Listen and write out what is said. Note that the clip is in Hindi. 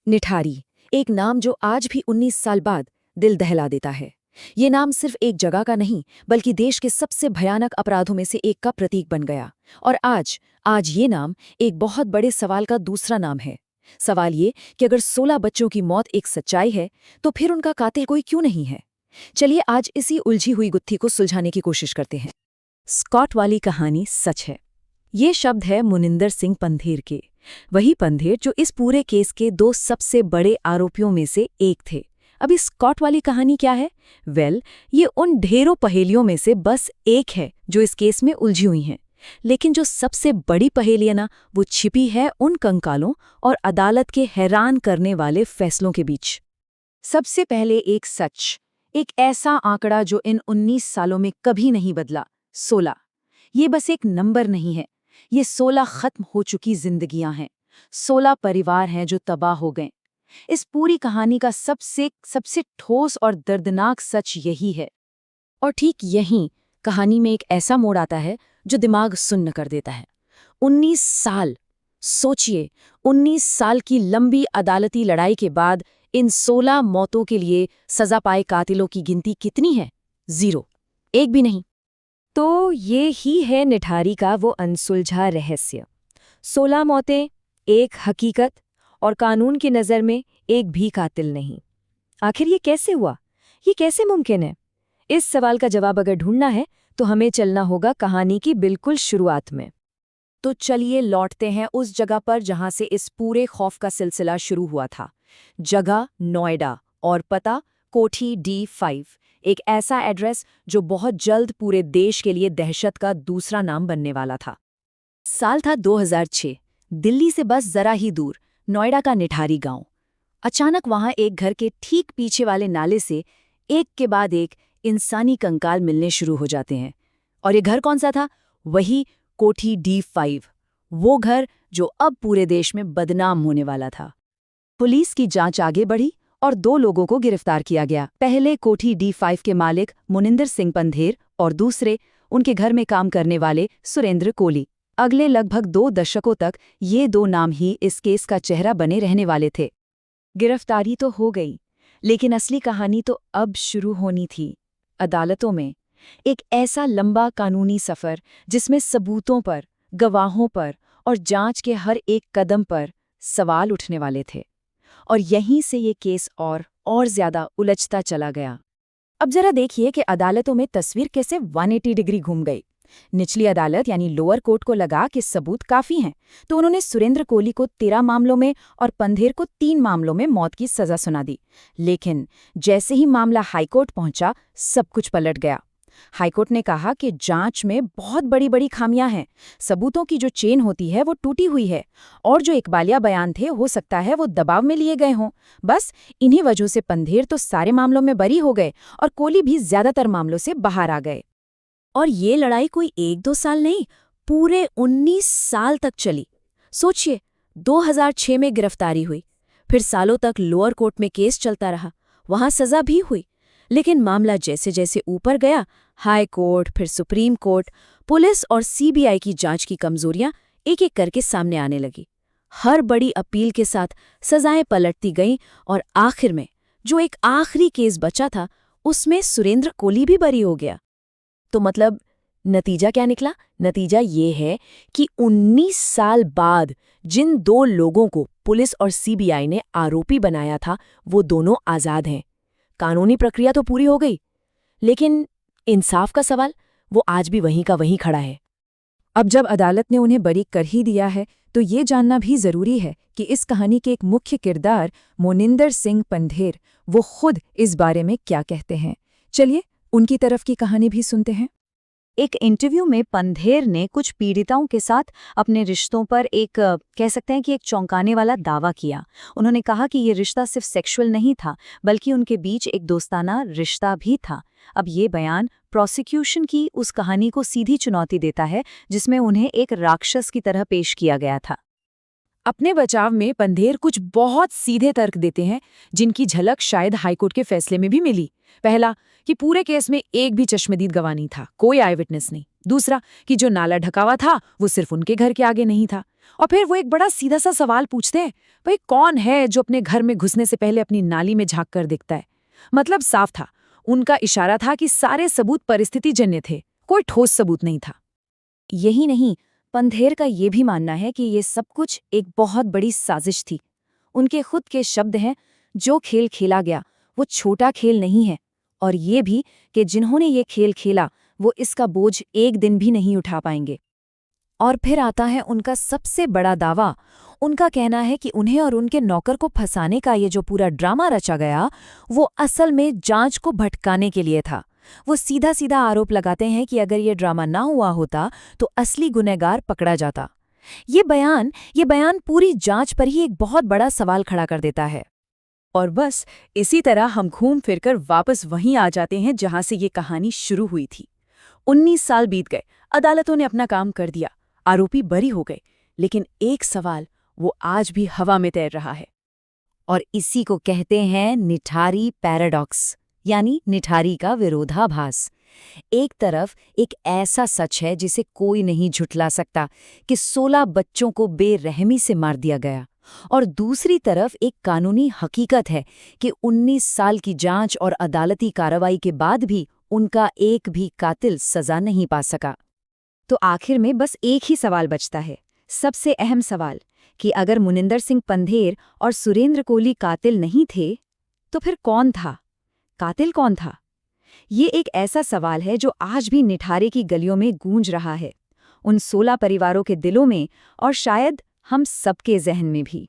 निठारी, एक नाम जो आज भी 19 साल बाद दिल दहला देता है। ये नाम सिर्फ एक जगह का नहीं, बल्कि देश के सबसे भयानक अपराधों में से एक का प्रतीक बन गया। और आज ये नाम एक बहुत बड़े सवाल का दूसरा नाम है। सवाल ये कि अगर 16 बच्चों की मौत एक सच्चाई है, तो फिर उनका कातिल कोई क्यों नहीं है? चलिए आज इसी उलझी हुई गुत्थी को सुलझाने की कोशिश करते हैं। स्कॉट वाली कहानी सच है। ये शब्द है मुनिंदर सिंह पंधेर के, वही पंधेर जो इस पूरे केस के 2 सबसे बड़े आरोपियों में से एक थे। अब इस स्कॉट वाली कहानी क्या है? ये उन ढेरों पहेलियों में से बस एक है जो इस केस में उलझी हुई हैं। लेकिन जो सबसे बड़ी पहेली है ना, वो छिपी है उन कंकालों और अदालत के हैरान करने वाले फैसलों के बीच। सबसे पहले एक सच, एक ऐसा आंकड़ा जो इन 19 सालों में कभी नहीं बदला, 16। ये बस एक नंबर नहीं है, ये 16 खत्म हो चुकी जिंदगियां हैं, 16 परिवार हैं जो तबाह हो गए। इस पूरी कहानी का सबसे ठोस और दर्दनाक सच यही है। और ठीक यहीं कहानी में एक ऐसा मोड़ आता है जो दिमाग सुन्न कर देता है। 19 साल, सोचिए, 19 साल की लंबी अदालती लड़ाई के बाद इन 16 मौतों के लिए सजा पाए कातिलों की गिनती कितनी है? 0, एक भी नहीं। तो ये ही है निठारी का वो अनसुलझा रहस्य। 16 मौतें, एक हकीकत, और कानून की नज़र में एक भी कातिल नहीं। आखिर ये कैसे हुआ? ये कैसे मुमकिन है? इस सवाल का जवाब अगर ढूंढना है तो हमें चलना होगा कहानी की बिल्कुल शुरुआत में। तो चलिए लौटते हैं उस जगह पर जहां से इस पूरे खौफ का सिलसिला शुरू हुआ था। जगह नोएडा और पता कोठी D5, एक ऐसा एड्रेस जो बहुत जल्द पूरे देश के लिए दहशत का दूसरा नाम बनने वाला था। साल था 2006, दिल्ली से बस जरा ही दूर नोएडा का निठारी गांव। अचानक वहां एक घर के ठीक पीछे वाले नाले से एक के बाद एक इंसानी कंकाल मिलने शुरू हो जाते हैं। और ये घर कौन सा था? वही कोठी D5, वो घर जो अब पूरे देश में बदनाम होने वाला था। पुलिस की जांच आगे बढ़ी और 2 लोगों को गिरफ्तार किया गया। पहले कोठी D5 के मालिक मुनिंदर सिंह पंधेर और दूसरे उनके घर में काम करने वाले सुरेंद्र कोली। अगले लगभग 2 दशकों तक ये 2 नाम ही इस केस का चेहरा बने रहने वाले थे। गिरफ्तारी तो हो गई, लेकिन असली कहानी तो अब शुरू होनी थी। अदालतों में एक ऐसा लंबा कानूनी सफ़र जिसमें सबूतों पर, गवाहों पर और जांच के हर एक कदम पर सवाल उठने वाले थे। और यहीं से ये केस और ज़्यादा उलझता चला गया। अब जरा देखिए कि अदालतों में तस्वीर कैसे 180 डिग्री घूम गई। निचली अदालत यानी लोअर कोर्ट को लगा कि सबूत काफ़ी हैं, तो उन्होंने सुरेंद्र कोली को 13 मामलों में और पंधेर को 3 मामलों में मौत की सज़ा सुना दी। लेकिन जैसे ही मामला हाईकोर्ट पहुंचा, सब कुछ पलट गया। हाईकोर्ट ने कहा कि जांच में बहुत बड़ी खामियां हैं, सबूतों की जो चेन होती है वो टूटी हुई है, और जो इकबालिया बयान थे हो सकता है वो दबाव में लिए गए हों। बस इन्हीं वजहों से पंधेर तो सारे मामलों में बरी हो गए और कोली भी ज्यादातर मामलों से बाहर आ गए। और ये लड़ाई कोई 1-2 साल नहीं, पूरे 19 साल तक चली। सोचिए, 2006 में गिरफ्तारी हुई, फिर सालों तक लोअर कोर्ट में केस चलता रहा, वहां सजा भी हुई। लेकिन मामला जैसे जैसे ऊपर गया, हाई कोर्ट, फिर सुप्रीम कोर्ट, पुलिस और CBI की जांच की कमजोरियां एक एक करके सामने आने लगी। हर बड़ी अपील के साथ सजाएं पलटती गईं और आखिर में जो एक आखिरी केस बचा था, उसमें सुरेंद्र कोली भी बरी हो गया। तो मतलब नतीजा क्या निकला? नतीजा ये है कि 19 साल बाद जिन 2 लोगों को पुलिस और CBI ने आरोपी बनाया था, वो दोनों आज़ाद हैं। कानूनी प्रक्रिया तो पूरी हो गई, लेकिन इंसाफ का सवाल वो आज भी वहीं का वहीं खड़ा है। अब जब अदालत ने उन्हें बरी कर ही दिया है, तो ये जानना भी जरूरी है कि इस कहानी के एक मुख्य किरदार मुनिंदर सिंह पंधेर, वो खुद इस बारे में क्या कहते हैं। चलिए उनकी तरफ की कहानी भी सुनते हैं। एक इंटरव्यू में पंधेर ने कुछ पीड़िताओं के साथ अपने रिश्तों पर कह सकते हैं कि एक चौंकाने वाला दावा किया। उन्होंने कहा कि ये रिश्ता सिर्फ सेक्सुअल नहीं था, बल्कि उनके बीच एक दोस्ताना रिश्ता भी था। अब ये बयान प्रोसिक्यूशन की उस कहानी को सीधी चुनौती देता है जिसमें उन्हें एक राक्षस की तरह पेश किया गया था। अपने बचाव में पंधेर कुछ बहुत सीधे तर्क देते हैं, जिनकी झलक शायद हाईकोर्ट के फैसले में भी मिली। पहला, कि पूरे केस में एक भी चश्मदीद गवाह नहीं था, कोई आई विटनेस नहीं। दूसरा, कि जो नाला ढका हुआ था वो सिर्फ उनके घर के आगे नहीं था, और फिर वो एक बड़ा सीधा सा सवाल पूछते हैं, भाई कौन है जो अपने घर में घुसने से पहले अपनी नाली में झांक कर दिखता है। मतलब साफ था, उनका इशारा था कि सारे सबूत परिस्थितिजन्य थे, कोई ठोस सबूत नहीं था। यही नहीं, पंधेर का ये भी मानना है कि ये सब कुछ एक बहुत बड़ी साजिश थी। उनके खुद के शब्द हैं, जो खेल खेला गया वो छोटा खेल नहीं है, और ये भी कि जिन्होंने ये खेल खेला वो इसका बोझ एक दिन भी नहीं उठा पाएंगे। और फिर आता है उनका सबसे बड़ा दावा। उनका कहना है कि उन्हें और उनके नौकर को फंसाने का ये जो पूरा ड्रामा रचा गया, वो असल में जांच को भटकाने के लिए था। वो सीधा सीधा आरोप लगाते हैं कि अगर ये ड्रामा ना हुआ होता तो असली गुनहगार पकड़ा जाता। ये बयान पूरी जांच पर ही एक बहुत बड़ा सवाल खड़ा कर देता है। और बस इसी तरह हम घूम फिरकर वापस वहीं आ जाते हैं जहां से ये कहानी शुरू हुई थी। 19 साल बीत गए, अदालतों ने अपना काम कर दिया, आरोपी बरी हो गए, लेकिन एक सवाल वो आज भी हवा में तैर रहा है। और इसी को कहते हैं निठारी पैराडॉक्स, यानी निठारी का विरोधाभास। एक तरफ एक ऐसा सच है जिसे कोई नहीं झुठला सकता कि 16 बच्चों को बेरहमी से मार दिया गया, और दूसरी तरफ एक कानूनी हकीकत है कि 19 साल की जांच और अदालती कार्रवाई के बाद भी उनका एक भी कातिल सजा नहीं पा सका। तो आखिर में बस एक ही सवाल बचता है, सबसे अहम सवाल, कि अगर मुनिंदर सिंह पंधेर और सुरेंद्र कोहली कातिल नहीं थे, तो फिर कौन था? कातिल कौन था? ये एक ऐसा सवाल है जो आज भी निठारे की गलियों में गूंज रहा है, उन 16 परिवारों के दिलों में और शायद हम सबके जहन में भी।